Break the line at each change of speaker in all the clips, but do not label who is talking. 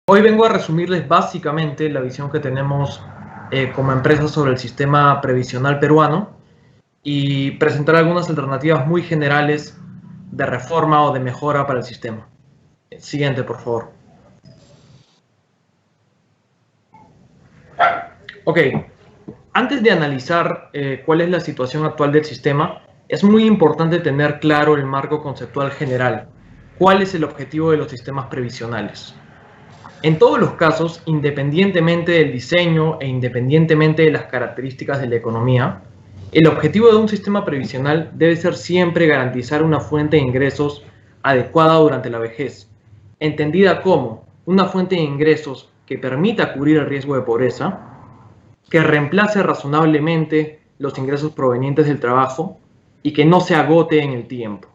Hoy vengo a resumirles básicamente la visión que tenemos como empresa sobre el sistema previsional peruano y presentar algunas alternativas muy generales de reforma o de mejora para el sistema. Siguiente, por favor. Ok, antes de analizar cuál es la situación actual del sistema, es muy importante tener claro el marco conceptual general. ¿Cuál es el objetivo de los sistemas previsionales? En todos los casos, independientemente del diseño e independientemente de las características de la economía, el objetivo de un sistema previsional debe ser siempre garantizar una fuente de ingresos adecuada durante la vejez, entendida como una fuente de ingresos que permita cubrir el riesgo de pobreza, que reemplace razonablemente los ingresos provenientes del trabajo y que no se agote en el tiempo.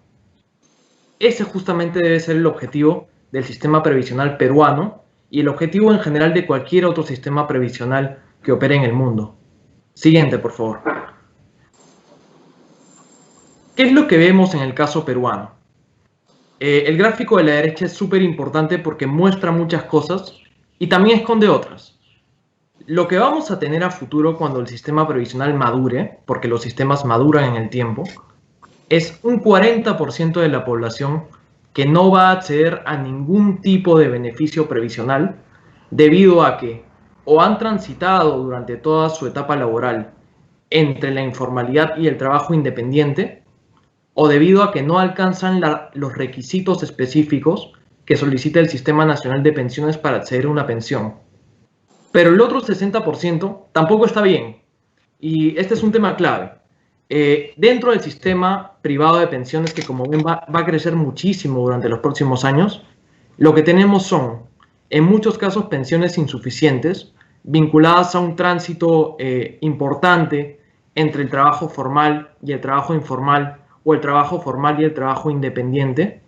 Ese justamente debe ser el objetivo del sistema previsional peruano y el objetivo en general de cualquier otro sistema previsional que opere en el mundo. Siguiente, por favor. ¿Qué es lo que vemos en el caso peruano? El gráfico de la derecha es súper importante porque muestra muchas cosas y también esconde otras. Lo que vamos a tener a futuro cuando el sistema previsional madure, porque los sistemas maduran en el tiempo, es un 40% de la población que no va a acceder a ningún tipo de beneficio previsional debido a que o han transitado durante toda su etapa laboral entre la informalidad y el trabajo independiente o debido a que no alcanzan los requisitos específicos que solicita el Sistema Nacional de Pensiones para acceder a una pensión. Pero el otro 60% tampoco está bien y este es un tema clave. Dentro del sistema privado de pensiones, que como ven va a crecer muchísimo durante los próximos años, lo que tenemos son, en muchos casos, pensiones insuficientes, vinculadas a un tránsito importante entre el trabajo formal y el trabajo informal, o el trabajo formal y el trabajo independiente,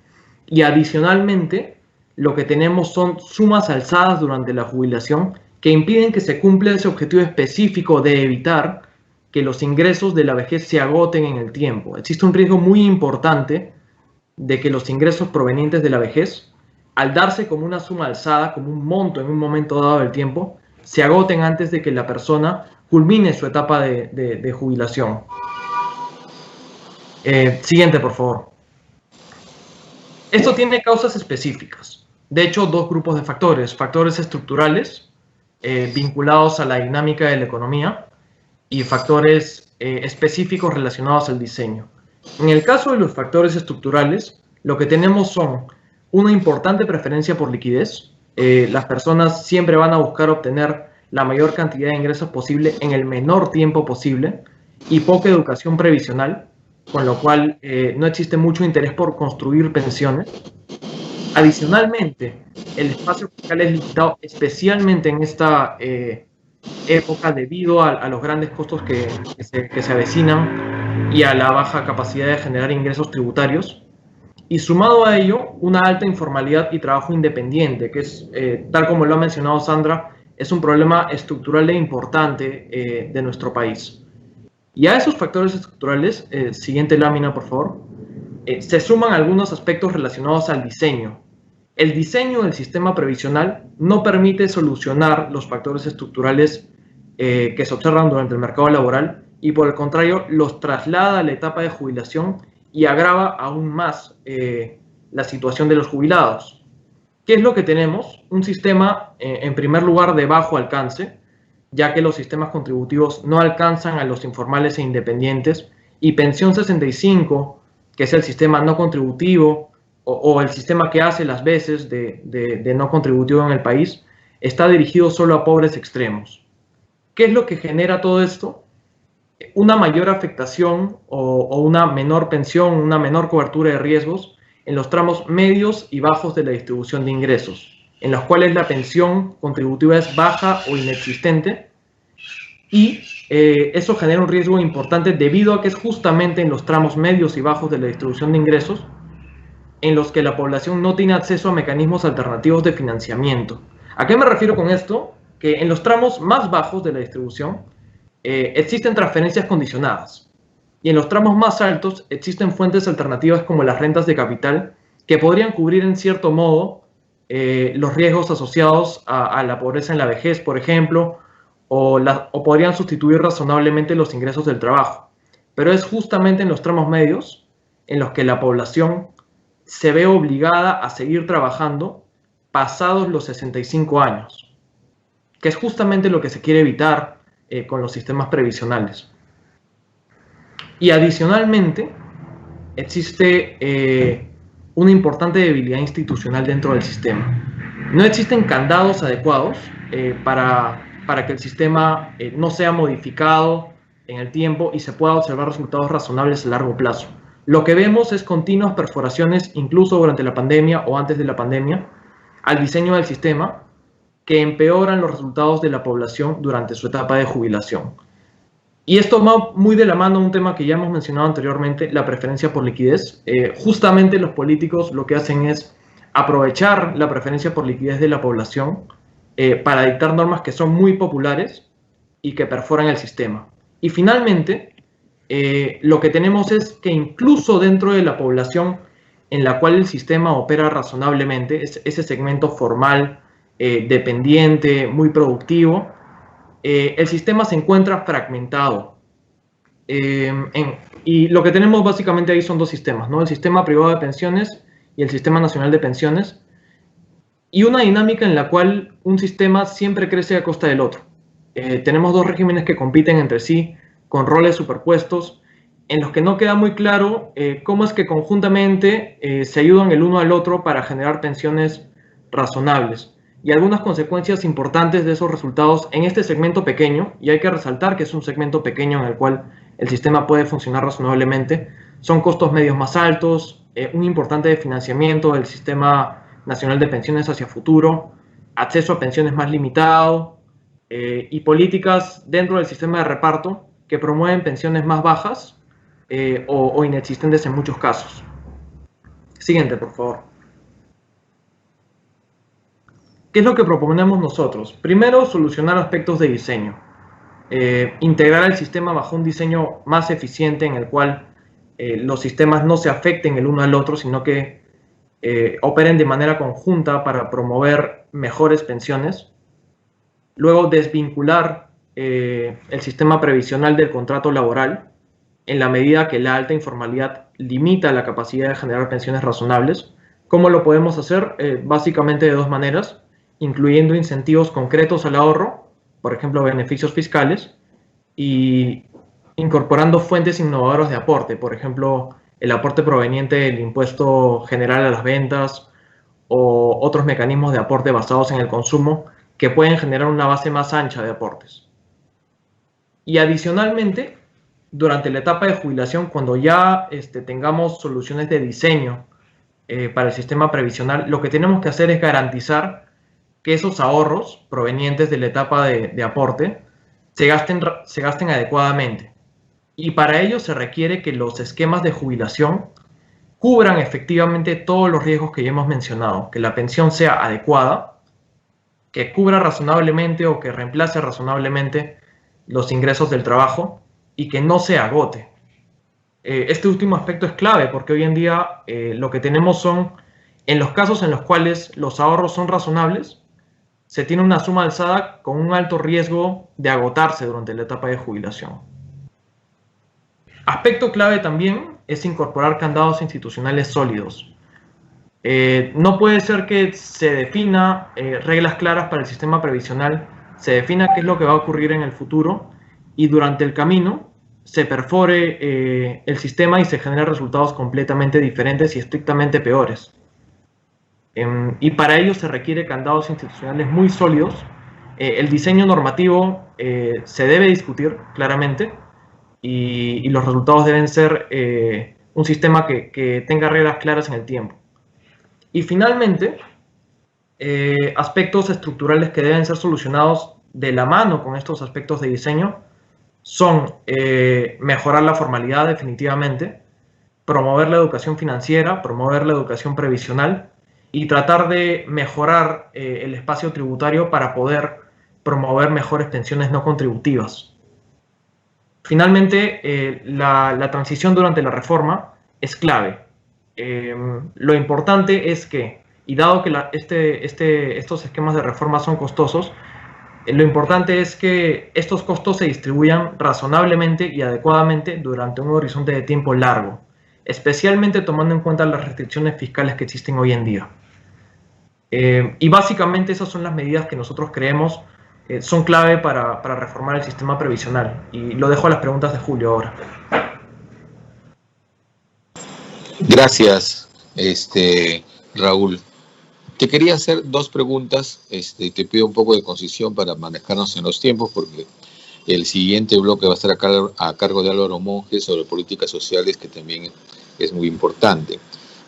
y adicionalmente, lo que tenemos son sumas alzadas durante la jubilación que impiden que se cumpla ese objetivo específico de evitar que los ingresos de la vejez se agoten en el tiempo. Existe un riesgo muy importante de que los ingresos provenientes de la vejez, al darse como una suma alzada, como un monto en un momento dado del tiempo, se agoten antes de que la persona culmine su etapa de jubilación. Siguiente, por favor. Esto tiene causas específicas. De hecho, dos grupos de factores. Factores estructurales, vinculados a la dinámica de la economía, y factores específicos relacionados al diseño. En el caso de los factores estructurales, lo que tenemos son una importante preferencia por liquidez. Las personas siempre van a buscar obtener la mayor cantidad de ingresos posible en el menor tiempo posible y poca educación previsional, con lo cual no existe mucho interés por construir pensiones. Adicionalmente, el espacio fiscal es limitado, especialmente en esta época debido a los grandes costos que se avecinan y a la baja capacidad de generar ingresos tributarios. Y sumado a ello, una alta informalidad y trabajo independiente, que es, tal como lo ha mencionado Sandra, es un problema estructural e importante de nuestro país. Y a esos factores estructurales, siguiente lámina por favor, se suman algunos aspectos relacionados al diseño. El diseño del sistema previsional no permite solucionar los factores estructurales que se observan durante el mercado laboral y por el contrario los traslada a la etapa de jubilación y agrava aún más la situación de los jubilados. ¿Qué es lo que tenemos? Un sistema, en primer lugar, de bajo alcance, ya que los sistemas contributivos no alcanzan a los informales e independientes, y Pensión 65, que es el sistema no contributivo o el sistema que hace las veces de no contributivo en el país, está dirigido solo a pobres extremos. ¿Qué es lo que genera todo esto? Una mayor afectación o una menor pensión, una menor cobertura de riesgos en los tramos medios y bajos de la distribución de ingresos, en los cuales la pensión contributiva es baja o inexistente, y eso genera un riesgo importante debido a que es justamente en los tramos medios y bajos de la distribución de ingresos en los que la población no tiene acceso a mecanismos alternativos de financiamiento. ¿A qué me refiero con esto? Que en los tramos más bajos de la distribución existen transferencias condicionadas y en los tramos más altos existen fuentes alternativas como las rentas de capital que podrían cubrir en cierto modo los riesgos asociados a la pobreza en la vejez, por ejemplo, o podrían sustituir razonablemente los ingresos del trabajo. Pero es justamente en los tramos medios en los que la población se ve obligada a seguir trabajando pasados los 65 años, que es justamente lo que se quiere evitar con los sistemas previsionales. Y adicionalmente, existe una importante debilidad institucional dentro del sistema. No existen candados adecuados para que el sistema no sea modificado en el tiempo y se pueda observar resultados razonables a largo plazo. Lo que vemos es continuas perforaciones, incluso durante la pandemia o antes de la pandemia, al diseño del sistema, que empeoran los resultados de la población durante su etapa de jubilación. Y esto va muy de la mano a un tema que ya hemos mencionado anteriormente, la preferencia por liquidez. Justamente los políticos lo que hacen es aprovechar la preferencia por liquidez de la población para dictar normas que son muy populares y que perforan el sistema. Y finalmente, lo que tenemos es que incluso dentro de la población en la cual el sistema opera razonablemente, ese segmento formal, dependiente, muy productivo, el sistema se encuentra fragmentado. Y lo que tenemos básicamente ahí son dos sistemas, ¿no? El sistema privado de pensiones y el sistema nacional de pensiones, y una dinámica en la cual un sistema siempre crece a costa del otro. Tenemos dos regímenes que compiten entre sí, con roles superpuestos, en los que no queda muy claro cómo es que conjuntamente se ayudan el uno al otro para generar pensiones razonables. Y algunas consecuencias importantes de esos resultados en este segmento pequeño, y hay que resaltar que es un segmento pequeño en el cual el sistema puede funcionar razonablemente, son costos medios más altos, un importante financiamiento del sistema nacional de pensiones hacia futuro, acceso a pensiones más limitado, y políticas dentro del sistema de reparto que promueven pensiones más bajas o inexistentes en muchos casos. Siguiente, por favor. ¿Qué es lo que proponemos nosotros? Primero, solucionar aspectos de diseño. Integrar el sistema bajo un diseño más eficiente en el cual los sistemas no se afecten el uno al otro, sino que operen de manera conjunta para promover mejores pensiones. Luego, desvincular el sistema previsional del contrato laboral en la medida que la alta informalidad limita la capacidad de generar pensiones razonables. ¿Cómo lo podemos hacer? Básicamente de dos maneras, incluyendo incentivos concretos al ahorro, por ejemplo, beneficios fiscales, y incorporando fuentes innovadoras de aporte, por ejemplo, el aporte proveniente del impuesto general a las ventas o otros mecanismos de aporte basados en el consumo que pueden generar una base más ancha de aportes. Y adicionalmente, durante la etapa de jubilación, cuando ya tengamos soluciones de diseño para el sistema previsional, lo que tenemos que hacer es garantizar que esos ahorros provenientes de la etapa de aporte se gasten adecuadamente. Y para ello se requiere que los esquemas de jubilación cubran efectivamente todos los riesgos que ya hemos mencionado, que la pensión sea adecuada, que cubra razonablemente o que reemplace razonablemente los ingresos del trabajo y que no se agote. Este último aspecto es clave porque hoy en día lo que tenemos son, en los casos en los cuales los ahorros son razonables, se tiene una suma alzada con un alto riesgo de agotarse durante la etapa de jubilación. Aspecto clave también es incorporar candados institucionales sólidos. No puede ser que se defina reglas claras para el sistema previsional, se defina qué es lo que va a ocurrir en el futuro y durante el camino se perfore el sistema y se generen resultados completamente diferentes y estrictamente peores. Y para ello se requiere candados institucionales muy sólidos. El diseño normativo se debe discutir claramente y los resultados deben ser un sistema que tenga reglas claras en el tiempo. Y finalmente, aspectos estructurales que deben ser solucionados de la mano con estos aspectos de diseño son mejorar la formalidad definitivamente, promover la educación financiera, promover la educación previsional y tratar de mejorar el espacio tributario para poder promover mejores pensiones no contributivas. Finalmente, la transición durante la reforma es clave. Lo importante es que Y dado que estos esquemas de reforma son costosos, lo importante es que estos costos se distribuyan razonablemente y adecuadamente durante un horizonte de tiempo largo, especialmente tomando en cuenta las restricciones fiscales que existen hoy en día. Y básicamente esas son las medidas que nosotros creemos son clave para reformar el sistema previsional. Y lo dejo a las preguntas de Julio ahora.
Gracias, Raúl. Te quería hacer dos preguntas. Te pido un poco de concisión para manejarnos en los tiempos, porque el siguiente bloque va a estar a cargo de Álvaro Monge sobre políticas sociales, que también es muy importante.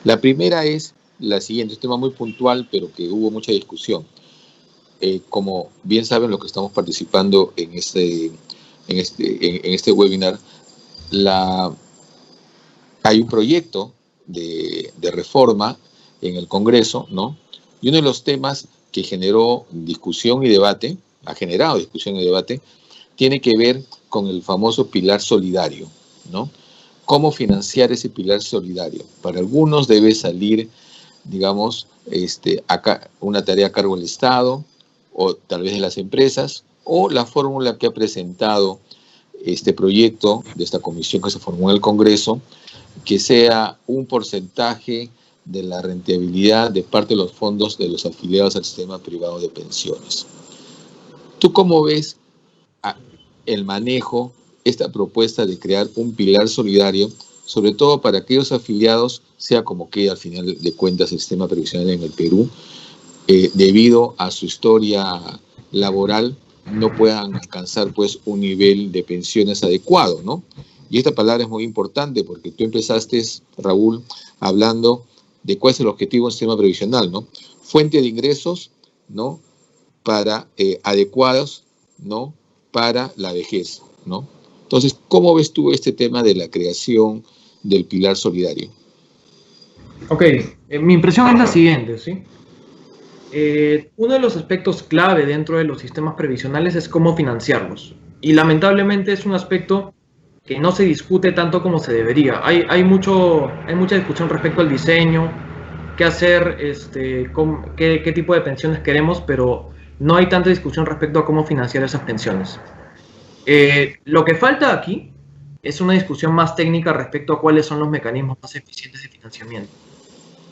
La primera es la siguiente, un tema muy puntual, pero que hubo mucha discusión. Como bien saben los que estamos participando en este webinar, hay un proyecto de reforma en el Congreso, ¿no? Y uno de los temas que ha generado discusión y debate, tiene que ver con el famoso pilar solidario, ¿no? ¿Cómo financiar ese pilar solidario? Para algunos debe salir, digamos, una tarea a cargo del Estado, o tal vez de las empresas, o la fórmula que ha presentado este proyecto de esta comisión que se formó en el Congreso, que sea un porcentaje de la rentabilidad de parte de los fondos de los afiliados al sistema privado de pensiones. ¿Tú cómo ves el manejo, esta propuesta de crear un pilar solidario, sobre todo para aquellos afiliados, sea como quede al final de cuentas el sistema previsional en el Perú, debido a su historia laboral, no puedan alcanzar pues un nivel de pensiones adecuado, ¿no? Y esta palabra es muy importante porque tú empezaste, Raúl, hablando de cuál es el objetivo del sistema previsional, ¿no? Fuente de ingresos, ¿no? Para adecuados, ¿no? Para la vejez, ¿no? Entonces, ¿cómo ves tú este tema de la creación del pilar solidario?
Ok, mi impresión es la siguiente, ¿sí? Uno de los aspectos clave dentro de los sistemas previsionales es cómo financiarlos. Y lamentablemente es un aspecto que no se discute tanto como se debería. Hay mucha discusión respecto al diseño, qué hacer, qué tipo de pensiones queremos, pero no hay tanta discusión respecto a cómo financiar esas pensiones. Lo que falta aquí es una discusión más técnica respecto a cuáles son los mecanismos más eficientes de financiamiento.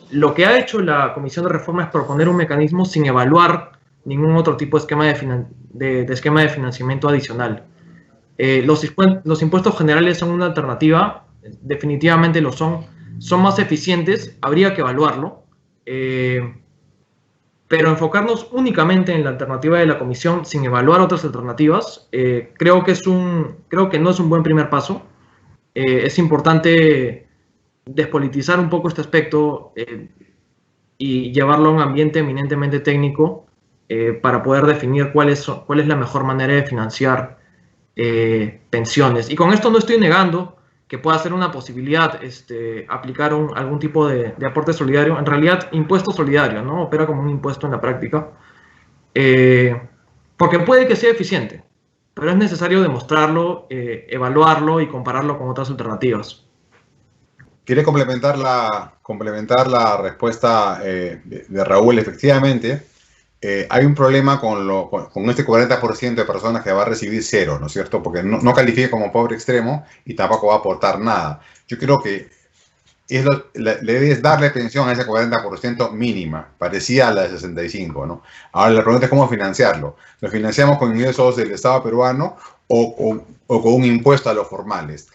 Lo que ha hecho la Comisión de Reforma es proponer un mecanismo sin evaluar ningún otro tipo de esquema de financiamiento adicional. Los impuestos generales son una alternativa, definitivamente lo son más eficientes, habría que evaluarlo, pero enfocarnos únicamente en la alternativa de la Comisión sin evaluar otras alternativas, creo que no es un buen primer paso. Es importante despolitizar un poco este aspecto y llevarlo a un ambiente eminentemente técnico para poder definir cuál es la mejor manera de financiar pensiones. Y con esto no estoy negando que pueda ser una posibilidad aplicar algún tipo de aporte solidario. En realidad, impuesto solidario, ¿no? Opera como un impuesto en la práctica. Porque puede que sea eficiente, pero es necesario demostrarlo, evaluarlo y compararlo con otras alternativas.
Quiere complementar la respuesta de Raúl. Efectivamente, hay un problema con este 40% de personas que va a recibir cero, ¿no es cierto? Porque no califica como pobre extremo y tampoco va a aportar nada. Yo creo que le debes darle pensión a ese 40% mínima, parecida a la de 65, ¿no? Ahora la pregunta es cómo financiarlo. ¿Lo financiamos con ingresos del Estado peruano o con un impuesto a los formales?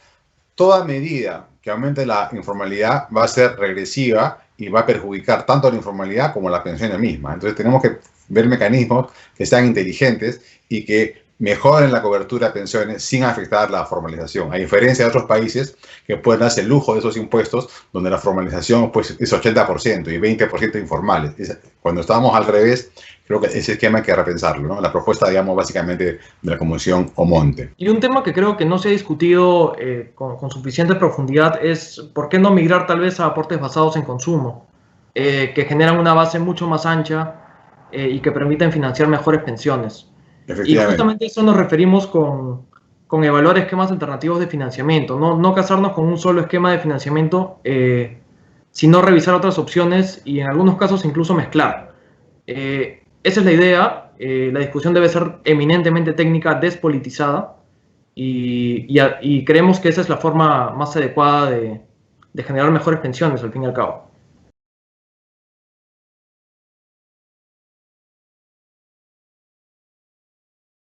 Toda medida que aumente la informalidad va a ser regresiva y va a perjudicar tanto a la informalidad como a las pensiones mismas. Entonces tenemos que ver mecanismos que sean inteligentes y que mejoren la cobertura de pensiones sin afectar la formalización, a diferencia de otros países que pueden darse el lujo de esos impuestos, donde la formalización pues, es 80% y 20% informales. Cuando estábamos al revés, creo que ese esquema hay que repensarlo, ¿no? La propuesta, digamos, básicamente de la Comisión Omonte.
Y un tema que creo que no se ha discutido con suficiente profundidad es por qué no migrar tal vez a aportes basados en consumo, que generan una base mucho más ancha y que permiten financiar mejores pensiones. Y justamente a eso nos referimos con evaluar esquemas alternativos de financiamiento, no casarnos con un solo esquema de financiamiento sino revisar otras opciones y en algunos casos incluso mezclar. Esa es la idea. La discusión debe ser eminentemente técnica, despolitizada, y creemos que esa es la forma más adecuada de generar mejores pensiones, al fin y al cabo.